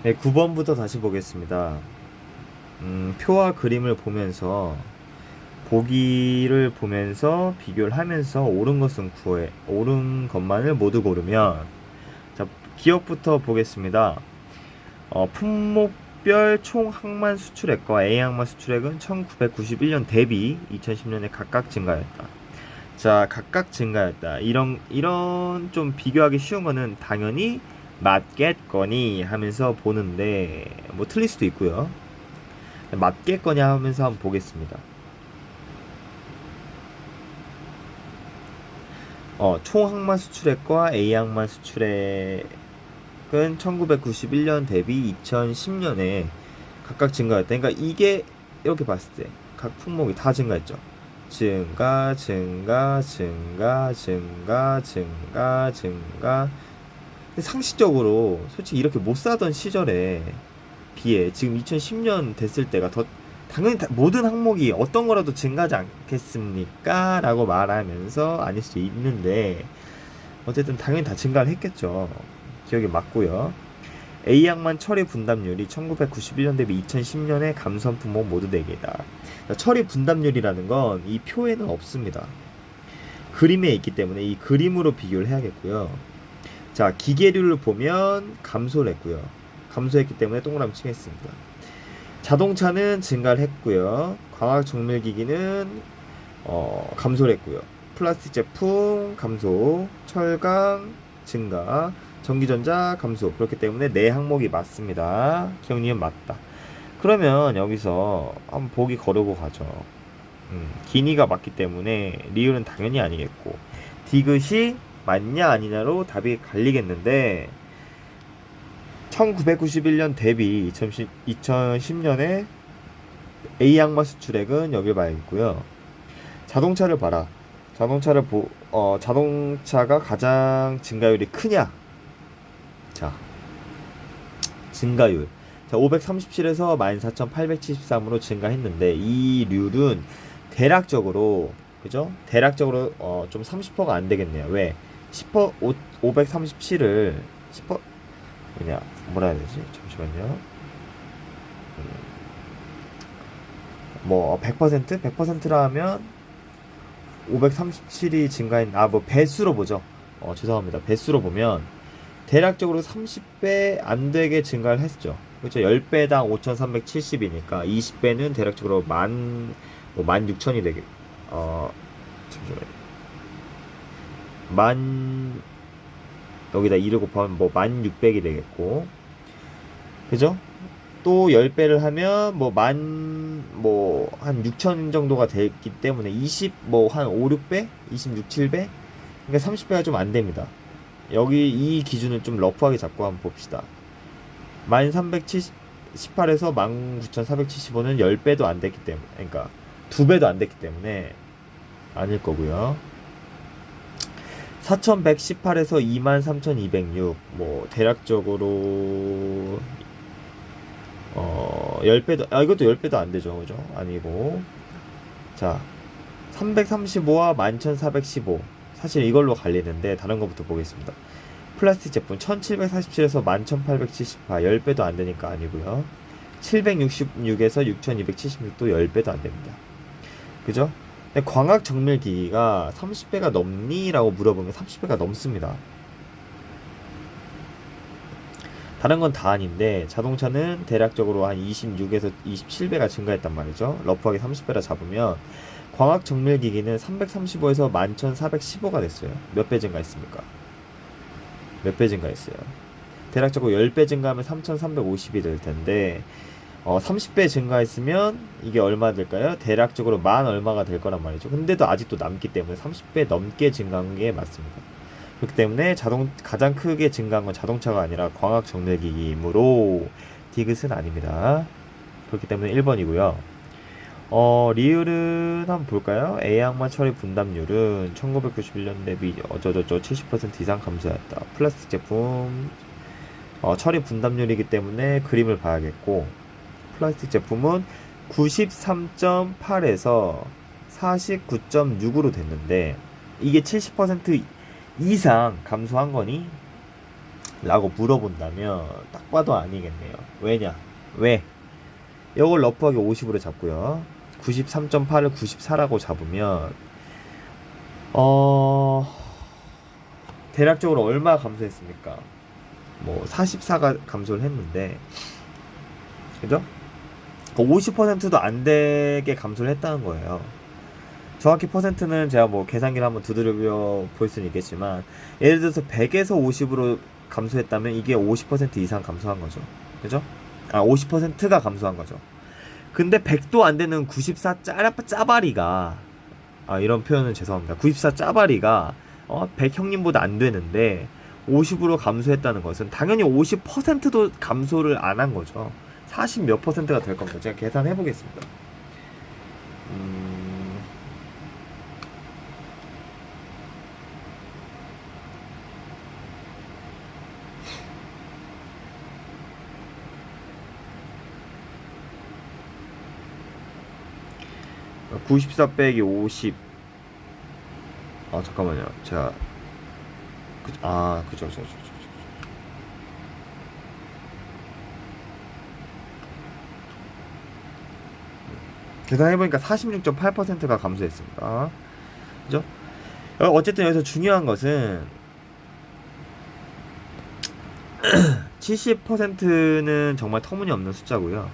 네, 9번부터 다시 보겠습니다. 표와 그림을 보면서 보기를 보면서 비교를 하면서 옳은 것만을 모두 고르면. 자, 기억부터 보겠습니다. 품목별 총 항만 수출액과 A 항만 수출액은 1991년 대비 2010년에 각각 증가했다. 자, 각각 증가했다. 이런 좀 비교하기 쉬운 거는 당연히 맞겠거니 하면서 보는데, 뭐 틀릴 수도 있고요. 맞겠거니 하면서 한번 보겠습니다. 총 항만 수출액과 A 항만 수출액은 1991년 대비 2010년에 각각 증가했다. 그러니까 이게 이렇게 봤을 때 각 품목이 다 증가했죠. 증가, 증가, 증가, 증가, 증가, 증가. 근데 상식적으로 솔직히 이렇게 못 사던 시절에 비해 지금 2010년 됐을 때가 더 당연히 모든 항목이 어떤 거라도 증가하지 않겠습니까? 라고 말하면서 아닐 수 있는데 어쨌든 당연히 다 증가를 했겠죠. 기억이 맞고요. A양만 처리 분담률이 1991년 대비 2010년에 감소한 품목 모두 4개다. 처리 분담률이라는 건 이 표에는 없습니다. 그림에 있기 때문에 이 그림으로 비교를 해야겠고요. 자, 기계류를 보면 감소를 했고요. 감소했기 때문에 동그라미 칭했습니다. 자동차는 증가를 했고요. 광학 정밀기기는 감소를 했고요. 플라스틱 제품 감소, 철강 증가, 전기전자 감소. 그렇기 때문에 네 항목이 맞습니다. 기억니은 맞다. 그러면 여기서 한번 보기 거르고 가죠. 기니가 맞기 때문에 리을은 당연히 아니겠고, 디귿이 맞냐 아니냐로 답이 갈리겠는데 1991년 대비 2010년에 A 항만 수출액은 여길 봐야겠고요. 자동차를 봐라. 자동차가 가장 증가율이 크냐? 자, 증가율. 자, 537에서 14,873으로 증가했는데 이 률은 대략적으로, 그죠? 대략적으로 좀 30%가 안 되겠네요. 왜? 10% 537을 10% 뭐냐, 뭐라 해야 되지? 잠시만요. 뭐 100%? 100%라 하면 537이 증가한, 뭐 배수로 보죠. 죄송합니다. 배수로 보면 대략적으로 30배 안 되게 증가를 했죠. 그렇죠. 10배당 5,370이니까 20배는 대략적으로 16,000이 되게, 잠시만요. 여기다 2를 곱하면 뭐 1600이 되겠고, 그죠? 또 10배를 하면 한 6천 정도가 되기 때문에 한 5, 6배? 26, 7배? 그러니까 30배가 좀 안 됩니다. 여기 이 기준을 좀 러프하게 잡고 한번 봅시다. 1318에서 19475는 10배도 안 됐기 때문에, 그러니까 2배도 안 됐기 때문에 아닐 거고요. 4118에서 23206, 뭐 대략적으로 10배도, 이것도 10배도 안 되죠. 그죠? 아니고. 자, 335와 11415. 사실 이걸로 갈리는데 다른 거부터 보겠습니다. 플라스틱 제품 1747에서 11874, 10배도 안 되니까 아니고요. 766에서 6276도 10배도 안 됩니다. 그죠? 근데 광학 정밀 기기가 30배가 넘니? 라고 물어보면 30배가 넘습니다. 다른 건 다 아닌데 자동차는 대략적으로 한 26에서 27배가 증가했단 말이죠. 러프하게 30배라 잡으면 광학 정밀 기기는 335에서 11,415가 됐어요. 몇 배 증가했습니까? 몇 배 증가했어요? 대략적으로 10배 증가하면 3,350이 될 텐데 30배 증가했으면 이게 얼마 될까요? 대략적으로 만 얼마가 될 거란 말이죠. 근데도 아직도 남기 때문에 30배 넘게 증가한 게 맞습니다. 그렇기 때문에 가장 크게 증가한 건 자동차가 아니라 광학 정밀기기이므로 디귿은 아닙니다. 그렇기 때문에 1번이고요. 리을은 한번 볼까요? A항만 처리 분담률은 1991년 대비 70% 이상 감소했다. 플라스틱 제품 처리 분담률이기 때문에 그림을 봐야겠고, 플라스틱 제품은 93.8에서 49.6으로 됐는데 이게 70% 이상 감소한 거니? 라고 물어본다면 딱 봐도 아니겠네요. 왜냐? 왜? 이걸 러프하게 50으로 잡고요. 93.8을 94라고 잡으면 대략적으로 얼마 감소했습니까? 뭐 44가 감소를 했는데, 그죠? 50%도 안 되게 감소를 했다는 거예요. 정확히 퍼센트는 제가 뭐 계산기를 한번 두드려 볼 수는 있겠지만, 예를 들어서 100에서 50으로 감소했다면 이게 50% 이상 감소한 거죠. 그죠? 50%가 감소한 거죠. 근데 100도 안 되는 94 짜바리가, 이런 표현은 죄송합니다. 94 짜바리가 100 형님보다 안 되는데 50으로 감소했다는 것은 당연히 50%도 감소를 안 한 거죠. 40 몇 %가 될 겁니다. 제가 계산해 보겠습니다. 94 빼기 50. 잠깐만요. 제가 그죠. 계산해보니까 46.8%가 감소했습니다. 그죠? 어쨌든 여기서 중요한 것은 70%는 정말 터무니없는 숫자고요.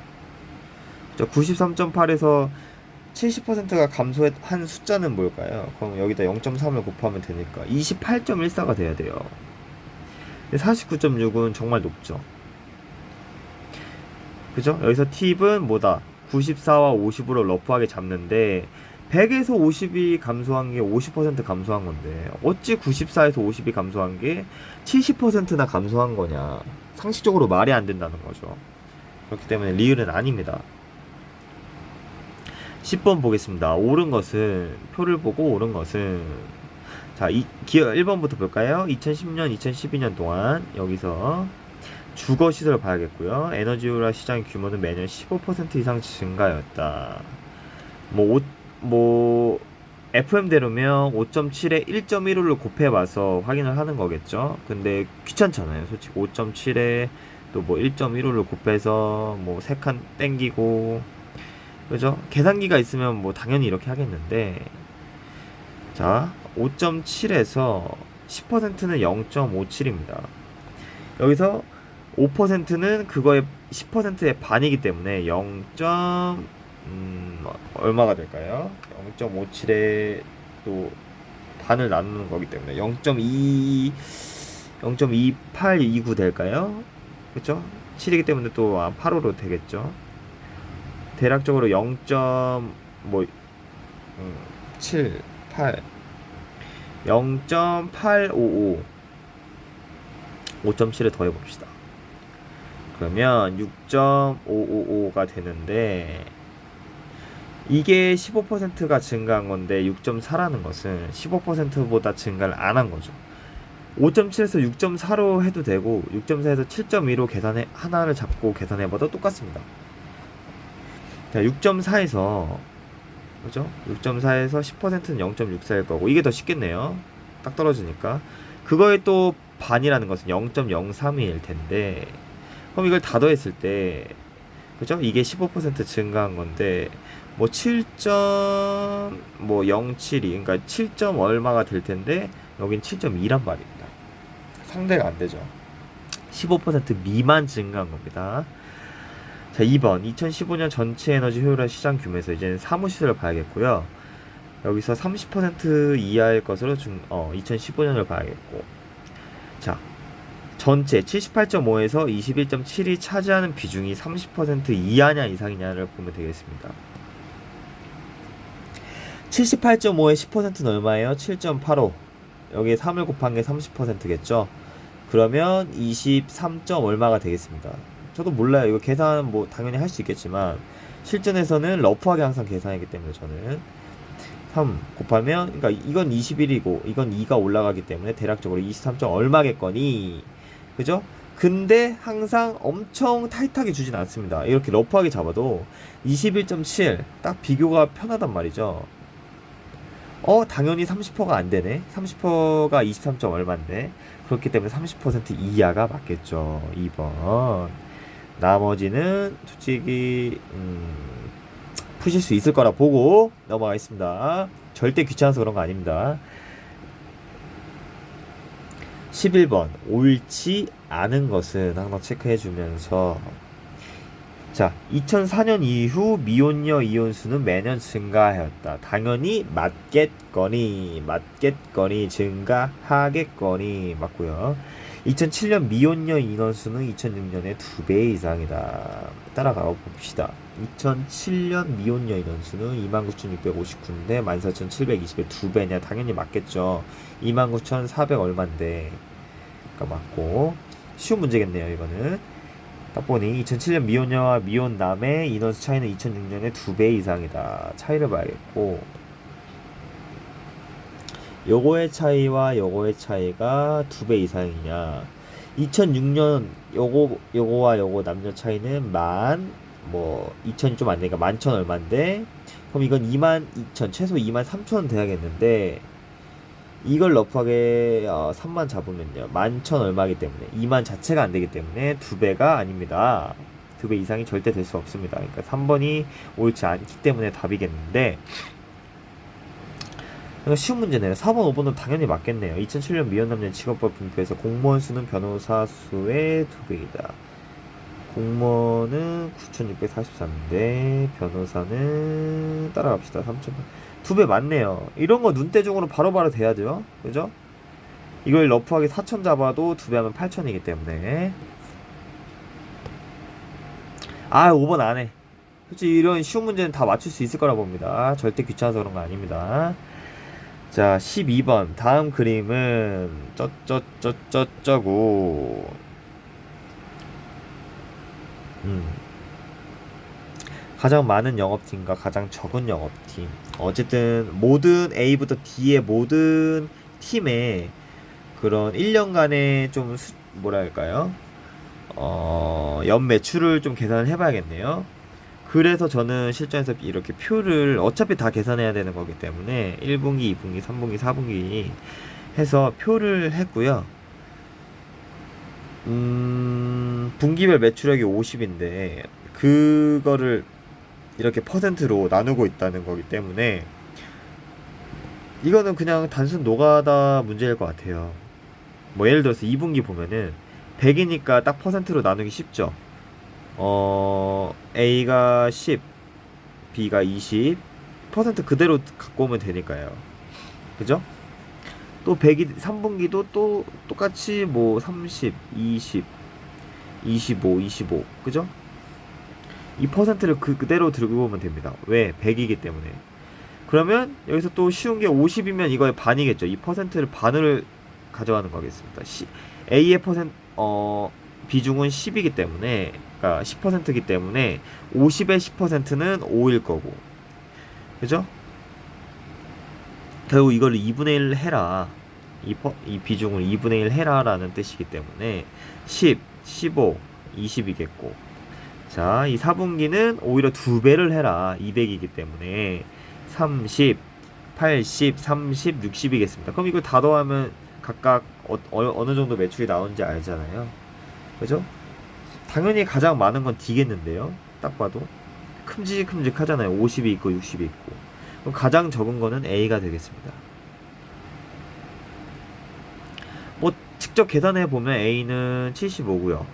93.8에서 70%가 감소한 숫자는 뭘까요? 그럼 여기다 0.3을 곱하면 되니까 28.14가 돼야 돼요. 49.6은 정말 높죠. 그죠? 여기서 팁은 뭐다? 94와 50으로 러프하게 잡는데 100에서 50이 감소한 게 50% 감소한 건데 어찌 94에서 50이 감소한 게 70%나 감소한 거냐? 상식적으로 말이 안 된다는 거죠. 그렇기 때문에 리을은 아닙니다. 10번 보겠습니다. 옳은 것은, 표를 보고 옳은 것은, 자, 기어 1번부터 볼까요? 2010년, 2012년 동안 여기서 주거시설을 봐야겠고요. 에너지유라 시장 규모는 매년 15% 이상 증가였다. FM대로면 5.7에 1.15를 곱해봐서 확인을 하는 거겠죠. 근데 귀찮잖아요. 솔직히 5.7에 또 뭐 1.15를 곱해서 뭐 3칸 땡기고, 그죠? 계산기가 있으면 뭐 당연히 이렇게 하겠는데, 자, 5.7에서 10%는 0.57입니다. 여기서 5%는 그거의 10%의 반이기 때문에 얼마가 될까요? 0.57에 또 반을 나누는 거기 때문에 0.2829 될까요? 그쵸? 7이기 때문에 또 8호로 되겠죠. 대략적으로 0.855 5.7을 더해봅시다. 그러면 6.555가 되는데 이게 15%가 증가한 건데 6.4라는 것은 15%보다 증가를 안 한 거죠. 5.7에서 6.4로 해도 되고 6.4에서 7.2로 하나를 잡고 계산해봐도 똑같습니다. 자, 6.4에서 그죠? 6.4에서 10%는 0.64일 거고 이게 더 쉽겠네요. 딱 떨어지니까. 그거에 또 반이라는 것은 0.03일 텐데 그럼 이걸 다 더했을 때 그죠? 이게 15% 증가한 건데 뭐 7.07이 그러니까 7. 얼마가 될 텐데 여긴 7.2란 말입니다. 상대가 안 되죠. 15% 미만 증가한 겁니다. 자, 2번 2015년 전체 에너지 효율화 시장 규모에서 이제는 사무시설을 봐야겠고요. 여기서 30% 이하일 것으로 2015년을 봐야겠고, 자, 전체 78.5에서 21.7이 차지하는 비중이 30% 이하냐 이상이냐를 보면 되겠습니다. 78.5에 10%는 얼마예요? 7.85. 여기에 3을 곱한 게 30%겠죠. 그러면 23. 얼마가 되겠습니다. 저도 몰라요. 이거 계산 뭐 당연히 할 수 있겠지만 실전에서는 러프하게 항상 계산하기 때문에 저는 3 곱하면 그러니까 이건 21이고 이건 2가 올라가기 때문에 대략적으로 23. 얼마겠거니. 그죠? 근데 항상 엄청 타이트하게 주진 않습니다. 이렇게 러프하게 잡아도 21.7 딱 비교가 편하단 말이죠. 당연히 30%가 안 되네. 30%가 23점 얼마인데. 그렇기 때문에 30% 이하가 맞겠죠. 2번. 나머지는 솔직히 푸실 수 있을 거라 보고 넘어가겠습니다. 절대 귀찮아서 그런 거 아닙니다. 11번. 옳지 않은 것은 항상 체크해 주면서, 자, 2004년 이후 미혼녀 이혼수는 매년 증가하였다. 당연히 맞겠거니 증가하겠거니 맞고요. 2007년 미혼녀 인원수는 2006년의 2배 이상이다. 따라가 봅시다. 2007년 미혼녀 인원수는 29,659인데 14,720의 2배냐? 당연히 맞겠죠. 29,400 얼만데. 그러니까 맞고. 쉬운 문제겠네요, 이거는. 딱 보니 2007년 미혼녀와 미혼남의 인원수 차이는 2006년의 2배 이상이다. 차이를 봐야겠고, 요거의 차이와 요거의 차이가 2배 이상이냐. 2006년 요거와 요거 남녀 차이는 2000이 좀 안 되니까 11,000 얼마인데, 그럼 이건 22,000, 최소 23,000원 돼야겠는데, 이걸 러프하게 3만 잡으면요 11,000 얼마이기 때문에 2만 자체가 안 되기 때문에 2배가 아닙니다. 2배 이상이 절대 될 수 없습니다. 그러니까 3번이 옳지 않기 때문에 답이겠는데, 쉬운 문제네요. 4번 5번은 당연히 맞겠네요. 2007년 미혼남녀 직업법 분표에서 공무원 수는 변호사 수의 2배이다. 공무원은 9,644인데 변호사는 따라갑시다. 3,000. 2배 맞네요. 이런 거 눈대중으로 바로바로 돼야죠. 그죠? 이걸 러프하게 4,000 잡아도 2배 하면 8,000이기 때문에. 5번 안 해. 솔직히 이런 쉬운 문제는 다 맞출 수 있을 거라 봅니다. 절대 귀찮아서 그런 거 아닙니다. 자, 12번. 다음 그림은 쩌쩌쩌쩌쩌고. 가장 많은 영업팀과 가장 적은 영업팀. 어쨌든 모든 A부터 D의 모든 팀의 그런 1년간의 좀 뭐랄까요? 연 매출을 좀 계산을 해봐야겠네요. 그래서 저는 실전에서 이렇게 표를 어차피 다 계산해야 되는 거기 때문에 1분기, 2분기, 3분기, 4분기 해서 표를 했고요. 분기별 매출액이 50인데 그거를 이렇게 퍼센트로 나누고 있다는 거기 때문에 이거는 그냥 단순 노가다 문제일 것 같아요. 뭐 예를 들어서 2분기 보면은 100이니까 딱 퍼센트로 나누기 쉽죠. A가 10, B가 20, 퍼센트 그대로 갖고 오면 되니까요. 그죠? 또 100이 3분기도 또 똑같이 뭐 30, 20, 25, 25. 그죠? 이 퍼센트를 그대로 들고 오면 됩니다. 왜? 100이기 때문에. 그러면 여기서 또 쉬운 게 50이면 이거의 반이겠죠. 이 퍼센트를 반을 가져가는 거겠습니다. A의 비중은 10이기 때문에, 그러니까 10%이기 때문에 50의 10%는 5일 거고. 그죠? 결국 이걸 2분의 1 해라. 이 비중을 2분의 1 해라라는 뜻이기 때문에 10, 15, 20이겠고. 자, 이 4분기는 오히려 2배를 해라. 200이기 때문에 30, 80, 30, 60이겠습니다. 그럼 이걸 다 더하면 각각 어느 정도 매출이 나오는지 알잖아요. 그죠? 당연히 가장 많은 건 D겠는데요. 딱 봐도 큼직큼직 하잖아요. 50이 있고 60이 있고. 그럼 가장 적은 거는 A가 되겠습니다. 뭐 직접 계산해 보면 A는 75고요.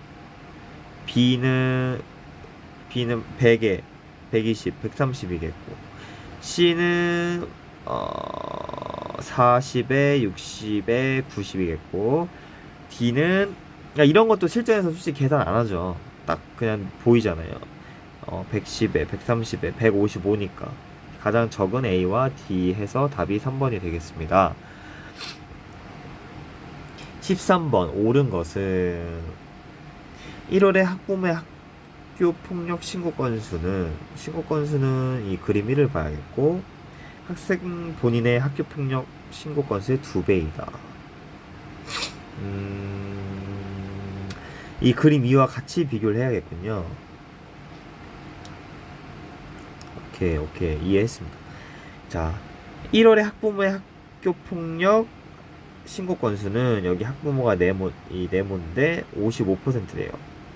B는 100에 120, 130이겠고, C는 40에 60에 90이겠고, D는 이런 것도 실전에서 솔직히 계산 안 하죠. 딱 그냥 보이잖아요. 110에 130에 155니까 가장 적은 A와 D 해서 답이 3번이 되겠습니다. 13번 옳은 것은 1월에 학부모 학교 폭력 신고 건수는 이 그림 1을 봐야겠고, 학생 본인의 학교 폭력 신고 건수의 2배이다. 이 그림 2와 같이 비교를 해야겠군요. 오케이 이해했습니다. 자, 1월에 학부모의 학교 폭력 신고 건수는 여기 학부모가 이 네모인데 55%래요.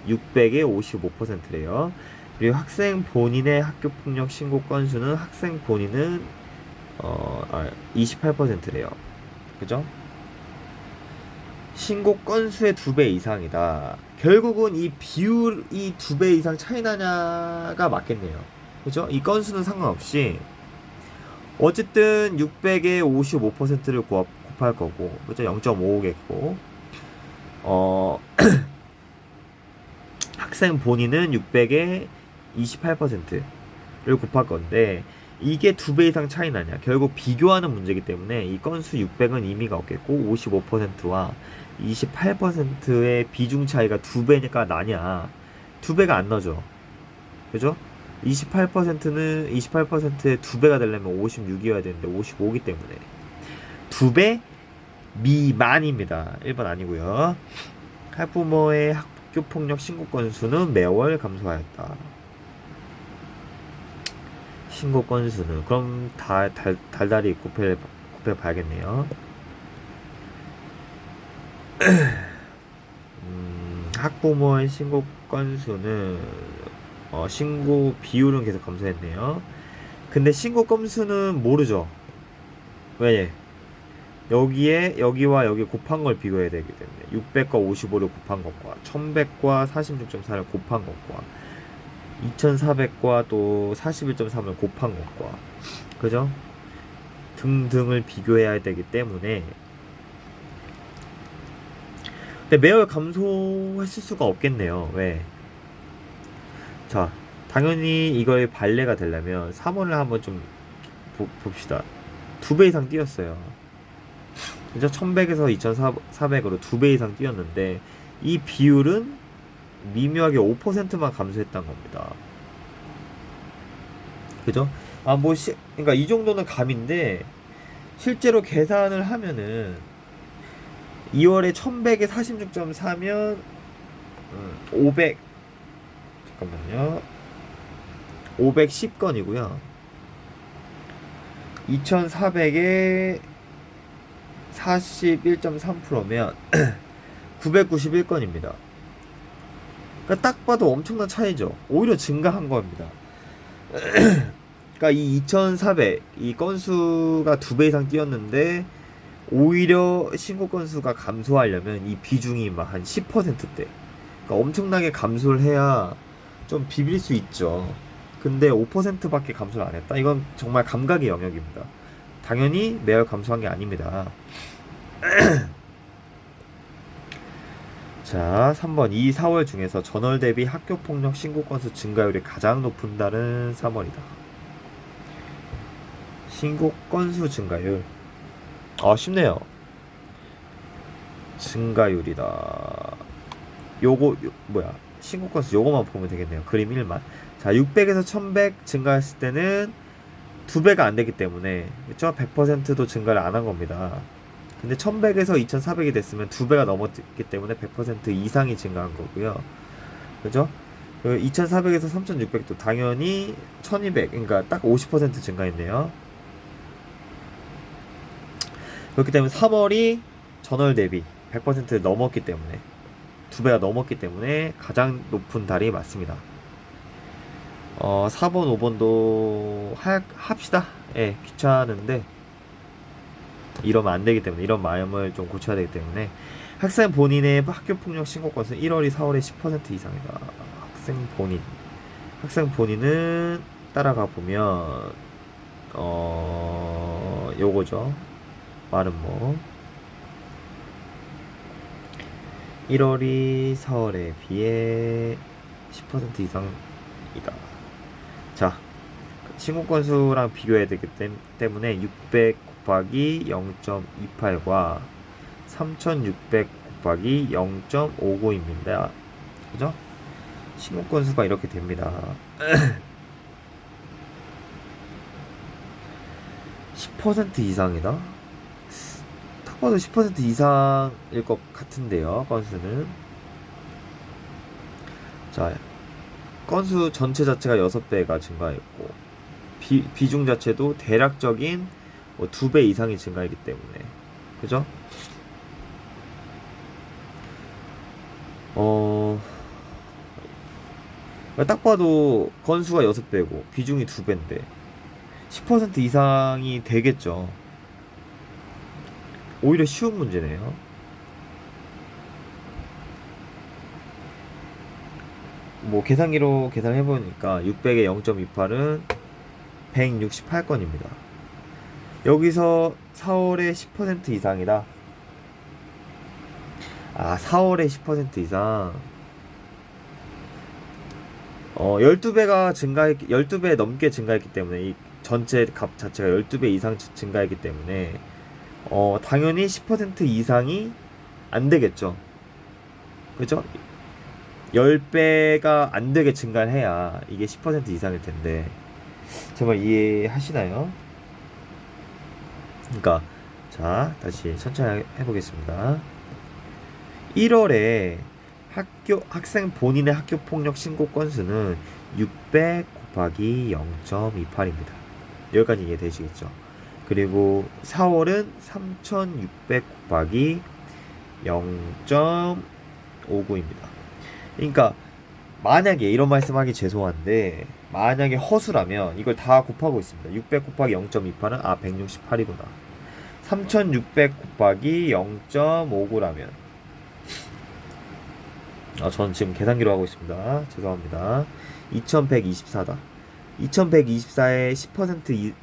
600에 55%래요. 그리고 학생 본인의 학교 폭력 신고 건수는 학생 본인은 28%래요. 그죠? 신고 건수의 2배 이상이다. 결국은 이 비율이 2배 이상 차이 나냐가 맞겠네요. 그죠? 이 건수는 상관없이 어쨌든 600에 55%를 곱할 거고, 그죠? 0.55겠고, 어, 학생 본인은 600에 28%를 곱할 건데, 이게 2배 이상 차이 나냐? 결국 비교하는 문제이기 때문에 이 건수 600은 의미가 없겠고, 55%와 28%의 비중 차이가 2배니까 나냐? 2배가 안 나죠. 그죠? 28%의 2배가 되려면 56이어야 되는데 55이기 때문에 2배 미만입니다. 1번 아니고요. 학부모의 학교 폭력 신고 건수는 매월 감소하였다. 신고 건수는 그럼 달달이 곱해 봐야겠네요. 학부모의 신고 건수는 신고 비율은 계속 감소했네요. 근데 신고 건수는 모르죠. 왜? 여기와 여기 곱한 걸 비교해야 되기 때문에 600과 55를 곱한 것과 1100과 46.4를 곱한 것과 2400과 또 41.3을 곱한 것과 그죠? 등등을 비교해야 되기 때문에 근데 매월 감소했을 수가 없겠네요. 왜? 자, 당연히 이거의 발레가 되려면 3원을 한번 좀 봅시다. 2배 이상 뛰었어요. 그죠? 1100에서 2400으로 2배 이상 뛰었는데 이 비율은 미묘하게 5%만 감소했단 겁니다. 그죠? 그러니까 이 정도는 감인데 실제로 계산을 하면은 2월에 1100에 46.4면 500 잠깐만요. 510건이고요. 2400에 41.3%면 991건입니다. 그러니까 딱 봐도 엄청난 차이죠. 오히려 증가한 겁니다. 그러니까 이 2400, 이 건수가 2배 이상 뛰었는데 오히려 신고 건수가 감소하려면 이 비중이 막 한 10%대. 그러니까 엄청나게 감소를 해야 좀 비빌 수 있죠. 근데 5%밖에 감소를 안 했다. 이건 정말 감각의 영역입니다. 당연히 매월 감소한 게 아닙니다. 자, 3번. 이 4월 중에서 전월 대비 학교 폭력 신고 건수 증가율이 가장 높은 달은 3월이다. 신고 건수 증가율. 쉽네요. 증가율이다. 뭐야. 신고 건수 요거만 보면 되겠네요. 그림 1만. 자, 600에서 1100 증가했을 때는 2배가 안 되기 때문에, 그쵸? 100%도 증가를 안 한 겁니다. 근데 1100에서 2400이 됐으면 2배가 넘었기 때문에 100% 이상이 증가한 거고요. 그죠? 2400에서 3600도 당연히 1200, 그러니까 딱 50% 증가했네요. 그렇기 때문에 3월이 전월 대비 100%를 넘었기 때문에 2배가 넘었기 때문에 가장 높은 달이 맞습니다. 4번, 5번도 합시다. 예, 귀찮은데 이러면 안 되기 때문에 이런 마음을 좀 고쳐야 되기 때문에 학생 본인의 학교 폭력 신고 건수는 1월이 4월의 10% 이상이다. 학생 본인은 따라가 보면 요거죠. 말은 뭐 1월이 4월에 비해 10% 이상이다. 자, 신고 건수랑 비교해야 되기 때문에 600 곱하기 0.28과 3600 곱하기 0.59입니다. 그죠? 신고 건수가 이렇게 됩니다. 10% 이상이다? 딱 봐도 10% 이상일 것 같은데요, 건수는. 자, 건수 전체 자체가 6배가 증가했고 비중 자체도 대략적인 뭐 2배 이상이 증가했기 때문에. 그죠? 딱 봐도 건수가 6배고 비중이 2배인데 10% 이상이 되겠죠. 오히려 쉬운 문제네요. 뭐 계산기로 계산해보니까 600에 0.28은 168건입니다. 여기서 4월에 10% 이상이다. 4월에 10% 이상. 12배가 12배 넘게 증가했기 때문에 이 전체 값 자체가 12배 이상 증가했기 때문에 당연히 10% 이상이 안 되겠죠. 그죠? 10배가 안 되게 증가를 해야 이게 10% 이상일 텐데. 정말 이해하시나요? 그러니까 자, 다시 천천히 해보겠습니다. 1월에 학생 본인의 학교 폭력 신고 건수는 600 곱하기 0.28입니다. 여기까지 이해되시겠죠? 그리고 4월은 3600 곱하기 0.59입니다. 그러니까 만약에 이런 말씀하기 죄송한데 만약에 허수라면 이걸 다 곱하고 있습니다. 600 곱하기 0.28은 168이구나. 3600 곱하기 0.59라면 전 지금 계산기로 하고 있습니다. 죄송합니다. 2124다. 2124의 10%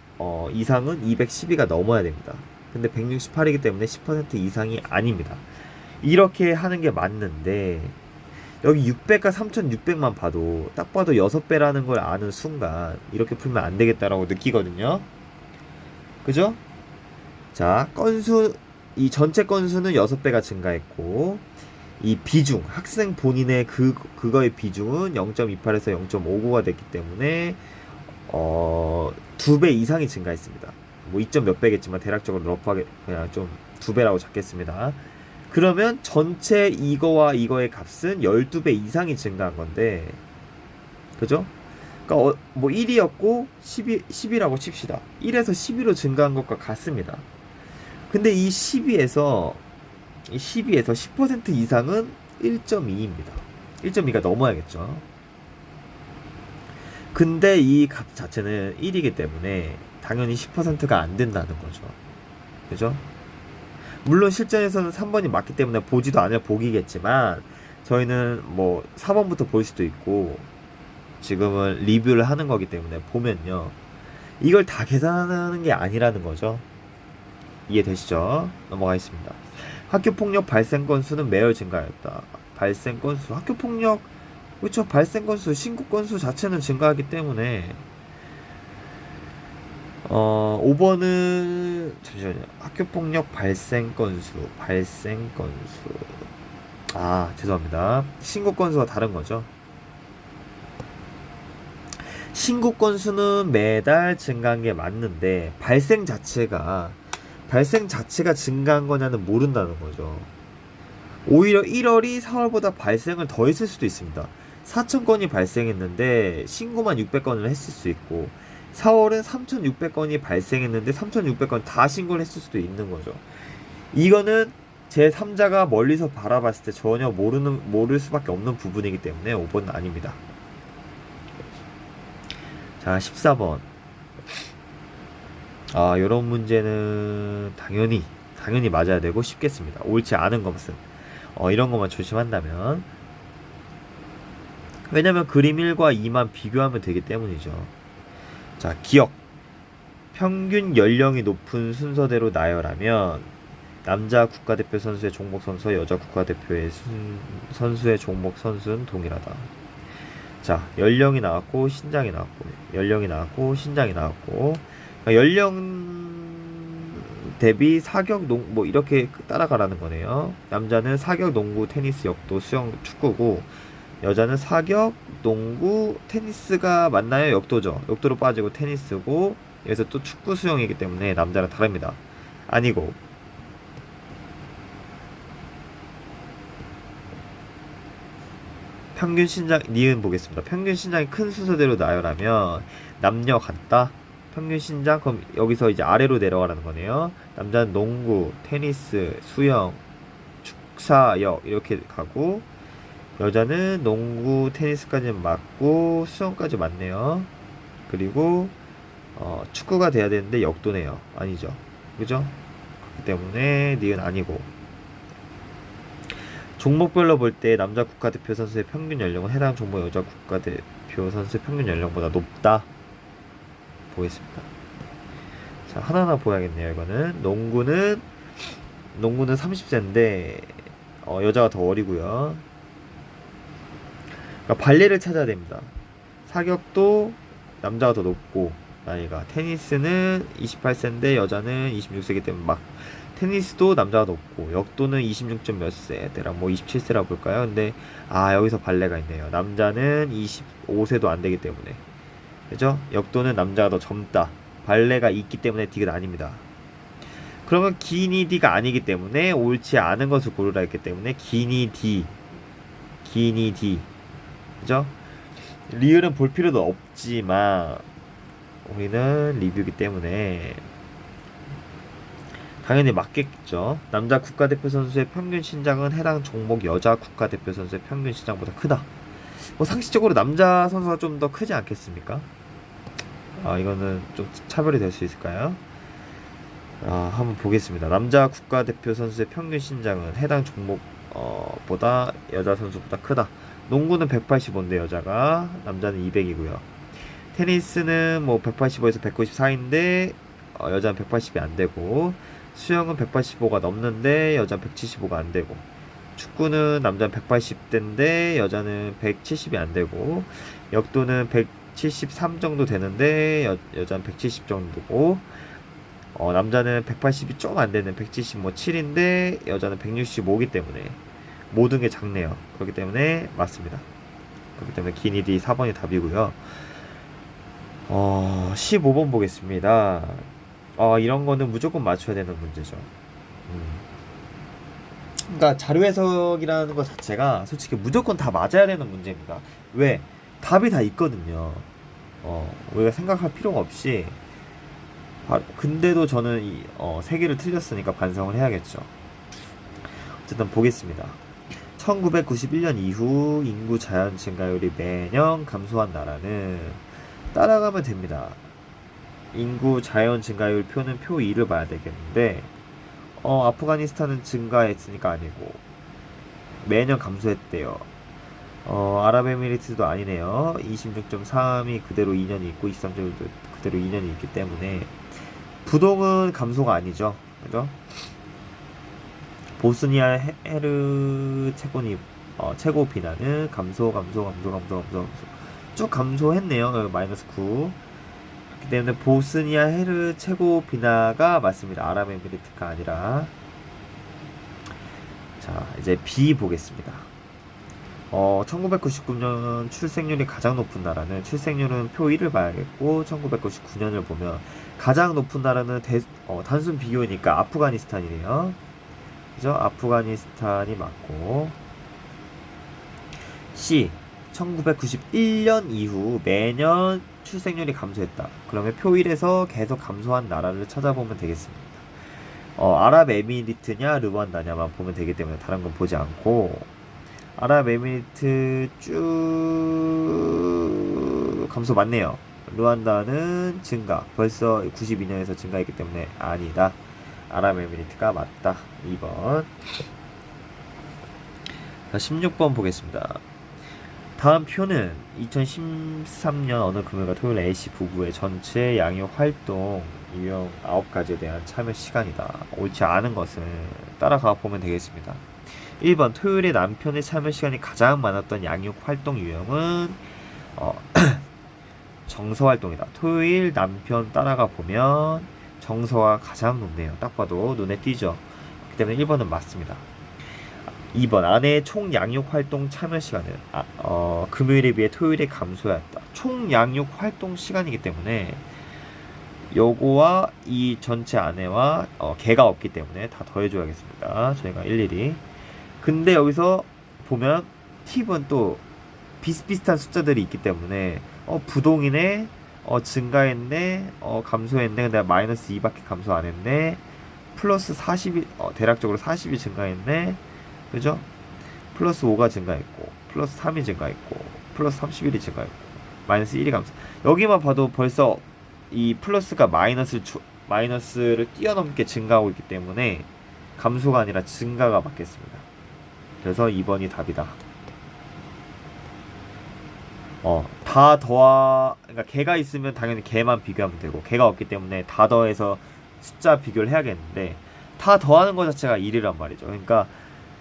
이상은 212가 넘어야 됩니다. 근데 168이기 때문에 10% 이상이 아닙니다. 이렇게 하는 게 맞는데 여기 600과 3600만 봐도 딱 봐도 6배라는 걸 아는 순간 이렇게 풀면 안 되겠다라고 느끼거든요. 그죠? 자, 이 전체 건수는 6배가 증가했고 이 비중, 학생 본인의 그거의 비중은 0.28에서 0.59가 됐기 때문에 2배 이상이 증가했습니다. 뭐 2점 몇 배겠지만 대략적으로 러프하게 그냥 좀 2배라고 잡겠습니다. 그러면 전체 이거와 이거의 값은 12배 이상이 증가한 건데, 그죠? 그러니까 뭐 1이었고 10이라고 칩시다. 1에서 12로 증가한 것과 같습니다. 근데 이 12에서 10% 이상은 1.2입니다. 1.2가 넘어야겠죠. 근데 이 값 자체는 1이기 때문에 당연히 10%가 안 된다는 거죠. 그죠? 물론 실전에서는 3번이 맞기 때문에 보지도 않을 보기겠지만 저희는 뭐 4번부터 볼 수도 있고 지금은 리뷰를 하는 거기 때문에 보면요. 이걸 다 계산하는 게 아니라는 거죠. 이해되시죠? 넘어가겠습니다. 학교폭력 발생 건수는 매월 증가하였다. 발생 건수, 학교폭력, 그렇죠. 발생 건수, 신고 건수 자체는 증가하기 때문에 5번은 잠시만요. 학교폭력 발생 건수. 죄송합니다. 신고 건수가 다른 거죠. 신고 건수는 매달 증가한 게 맞는데 발생 자체가 증가한 거냐는 모른다는 거죠. 오히려 1월이 4월보다 발생을 더 했을 수도 있습니다. 4,000건이 발생했는데 신고만 600건을 했을 수 있고 4월은 3,600건이 발생했는데 3,600건 다 신고를 했을 수도 있는 거죠. 이거는 제3자가 멀리서 바라봤을 때 전혀 모를 수밖에 없는 부분이기 때문에 5번은 아닙니다. 자, 14번. 이런 문제는 당연히 맞아야 되고 쉽겠습니다. 옳지 않은 것은 이런 것만 조심한다면. 왜냐면 그림 1과 2만 비교하면 되기 때문이죠. 자, 기억. 평균 연령이 높은 순서대로 나열하면 남자 국가대표 선수의 종목 선수와 여자 국가대표의 선수의 종목 선수는 동일하다. 자, 연령이 나왔고 신장이 나왔고 연령이 나왔고 신장이 나왔고 연령 대비 사격 뭐 이렇게 따라가라는 거네요. 남자는 사격, 농구, 테니스, 역도, 수영, 축구고 여자는 사격, 농구, 테니스가 맞나요? 역도죠. 역도로 빠지고 테니스고 여기서 또 축구, 수영이기 때문에 남자랑 다릅니다. 아니고 평균 신장 니은 보겠습니다. 평균 신장이 큰 순서대로 나열하면 남녀 같다. 평균 신장, 그럼 여기서 이제 아래로 내려가라는 거네요. 남자는 농구, 테니스, 수영, 축사역 이렇게 가고, 여자는 농구, 테니스까지는 맞고 수영까지 맞네요. 그리고 축구가 돼야 되는데 역도네요. 아니죠. 그죠? 그렇기 때문에 니은 아니고. 종목별로 볼 때 남자 국가대표 선수의 평균 연령은 해당 종목 여자 국가대표 선수의 평균 연령보다 높다. 보겠습니다. 자, 하나하나 보야겠네요. 이거는 농구는 30세인데 여자가 더 어리고요. 그러니까 발레를 찾아야 됩니다. 사격도 남자가 더 높고 나이가. 테니스는 28세인데 여자는 26세이기 때문에 막 테니스도 남자가 높고 역도는 26점 몇 세대랑 뭐 27세라 볼까요? 근데 여기서 발레가 있네요. 남자는 25세도 안 되기 때문에. 그죠? 역도는 남자가 더 젊다. 발레가 있기 때문에 D가 아닙니다. 그러면 기니 D가 아니기 때문에 옳지 않은 것을 고르라 했기 때문에 기니 D. 그죠? 리을은 볼 필요도 없지만 우리는 리뷰이기 때문에 당연히 맞겠죠. 남자 국가대표 선수의 평균 신장은 해당 종목 여자 국가대표 선수의 평균 신장보다 크다. 뭐 상식적으로 남자 선수가 좀 더 크지 않겠습니까? 이거는 좀 차별이 될 수 있을까요? 한번 보겠습니다. 남자 국가대표 선수의 평균 신장은 해당 종목 보다 여자 선수보다 크다. 농구는 185인데 여자가, 남자는 200이고요. 테니스는 뭐 185에서 194인데 여자는 180이 안 되고, 수영은 185가 넘는데 여자는 175가 안 되고, 축구는 남자는 180대인데 여자는 170이 안 되고, 역도는 173 정도 되는데 여자는 170 정도고, 남자는 180이 좀 안 되는 177인데 여자는 165이기 때문에 모든 게 작네요. 그렇기 때문에 맞습니다. 그렇기 때문에 기니디 4번이 답이고요. 15번 보겠습니다. 이런 거는 무조건 맞춰야 되는 문제죠. 그러니까 자료 해석이라는 것 자체가 솔직히 무조건 다 맞아야 되는 문제입니다. 왜? 답이 다 있거든요. 우리가 생각할 필요가 없이. 근데도 저는 세 개를 틀렸으니까 반성을 해야겠죠. 어쨌든 보겠습니다. 1991년 이후 인구 자연 증가율이 매년 감소한 나라는, 따라가면 됩니다. 인구 자연 증가율 표는 표 2를 봐야 되겠는데, 아프가니스탄은 증가했으니까 아니고 매년 감소했대요. 아랍에미리트도 아니네요. 26.3이 그대로 2년이 있고 23.1도 그대로 2년이 있기 때문에 부동은 감소가 아니죠. 그죠? 보스니아 헤르체고니 체고비나는 감소 쭉 감소했네요. 마이너스 9. 그렇기 때문에 보스니아 헤르체고비나가 맞습니다. 아랍에미리트가 아니라. 자, 이제 B 보겠습니다. 1999년 출생률이 가장 높은 나라는, 출생률은 표 1을 봐야겠고 1999년을 보면 가장 높은 나라는 단순 비교이니까 아프가니스탄이네요. 그죠? 아프가니스탄이 맞고. C, 1991년 이후 매년 출생률이 감소했다. 그러면 표 1에서 계속 감소한 나라를 찾아보면 되겠습니다. 아랍에미리트냐 르완다냐만 보면 되기 때문에 다른 건 보지 않고, 아랍에미리트 쭉 감소 맞네요. 르완다는 증가, 벌써 92년에서 증가했기 때문에 아니다. 아랍에미리트가 맞다. 2번. 자, 16번 보겠습니다. 다음 표는 2013년 어느 금요일과 토요일 A씨 부부의 전체 양육 활동 유형 9가지에 대한 참여 시간이다. 옳지 않은 것은 따라가 보면 되겠습니다. 1번, 토요일에 남편의 참여 시간이 가장 많았던 양육 활동 유형은 정서활동이다. 토요일 남편 따라가 보면 정서가 가장 높네요. 딱 봐도 눈에 띄죠. 그렇기 때문에 1번은 맞습니다. 2번, 아내의 총 양육 활동 참여 시간은 금요일에 비해 토요일에 감소했다. 총 양육 활동 시간이기 때문에 요거와 이 전체 아내와 개가 없기 때문에 다 더해줘야겠습니다. 저희가 일일이. 근데 여기서 보면 팁은 또 비슷비슷한 숫자들이 있기 때문에 부동이네, 증가했네. 감소했네. 근데 마이너스 2밖에 감소 안 했네. 플러스 40이 대략적으로 40이 증가했네. 그죠? 플러스 5가 증가했고 플러스 3이 증가했고 플러스 31이 증가했고 마이너스 1이 감소. 여기만 봐도 벌써 이 플러스가 마이너스를 뛰어넘게 증가하고 있기 때문에 감소가 아니라 증가가 맞겠습니다. 그래서 2번이 답이다. 그러니까 개가 있으면 당연히 개만 비교하면 되고, 개가 없기 때문에 다 더해서 숫자 비교를 해야겠는데, 다 더하는 것 자체가 1이란 말이죠. 그러니까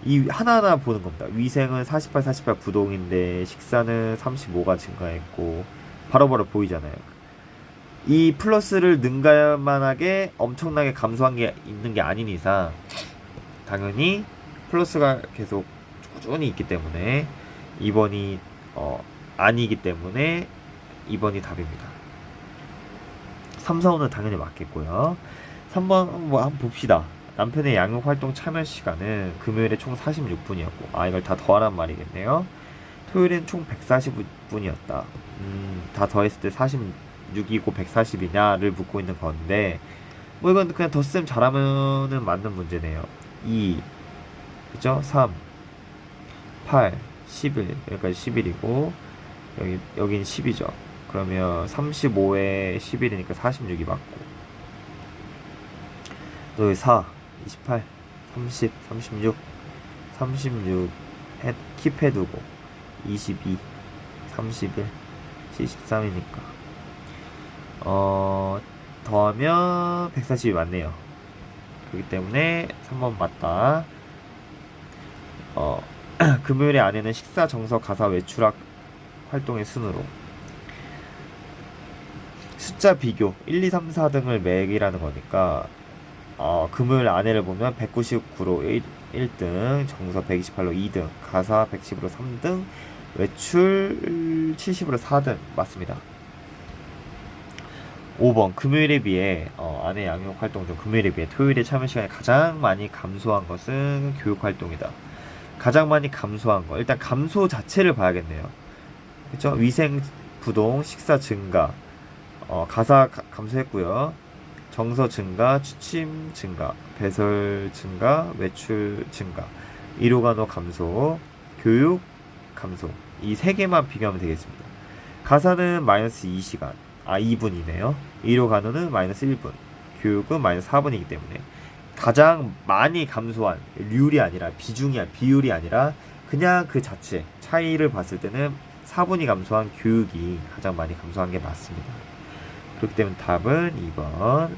이 하나하나 보는 겁니다. 위생은 48, 48 부동인데 식사는 35가 증가했고 바로바로 보이잖아요. 이 플러스를 능가만하게 엄청나게 감소한 게 있는 게 아닌 이상 당연히 플러스가 계속 꾸준히 있기 때문에 2번이 아니기 때문에 2번이 답입니다. 3, 4, 5는 당연히 맞겠고요. 3번 뭐 한번 봅시다. 남편의 양육활동 참여 시간은 금요일에 총 46분이었고, 이걸 다 더하란 말이겠네요. 토요일엔 총 140분이었다. 다 더했을 때 46이고 140이냐를 묻고 있는 건데, 뭐 이건 그냥 덧셈 잘하면은 맞는 문제네요. 2, 그죠? 3, 8, 11, 여기까지 11이고, 여긴 10이죠. 그러면 35에 11이니까 46이 맞고, 또 4, 28, 30, 36, 36 킵해두고 22, 31, 73이니까 더하면 140이 맞네요. 그렇기 때문에 3번 맞다. 금요일에 아내는 식사, 정서, 가사, 외출학 활동의 순으로 숫자 비교 1, 2, 3, 4등을 매기라는 거니까 금요일 아내를 보면 199로 1등, 정서 128로 2등, 가사 110으로 3등, 외출 70으로 4등 맞습니다. 5번 금요일에 비해 아내 양육 활동 중 금요일에 비해 토요일에 참여 시간이 가장 많이 감소한 것은 교육 활동이다. 가장 많이 감소한 거, 일단 감소 자체를 봐야겠네요. 그쵸? 위생 부동, 식사 증가, 가사 감소했고요. 정서 증가, 취침 증가, 배설 증가, 외출 증가, 이로간호 감소, 교육 감소. 이 세 개만 비교하면 되겠습니다. 가사는 마이너스 2시간, 2분이네요. 이로간호는 마이너스 1분, 교육은 마이너스 4분이기 때문에 가장 많이 감소한 률이 아니라 비율이 아니라 그냥 그 자체 차이를 봤을 때는 4분이 감소한 교육이 가장 많이 감소한 게 맞습니다. 그렇기 때문에 답은 2번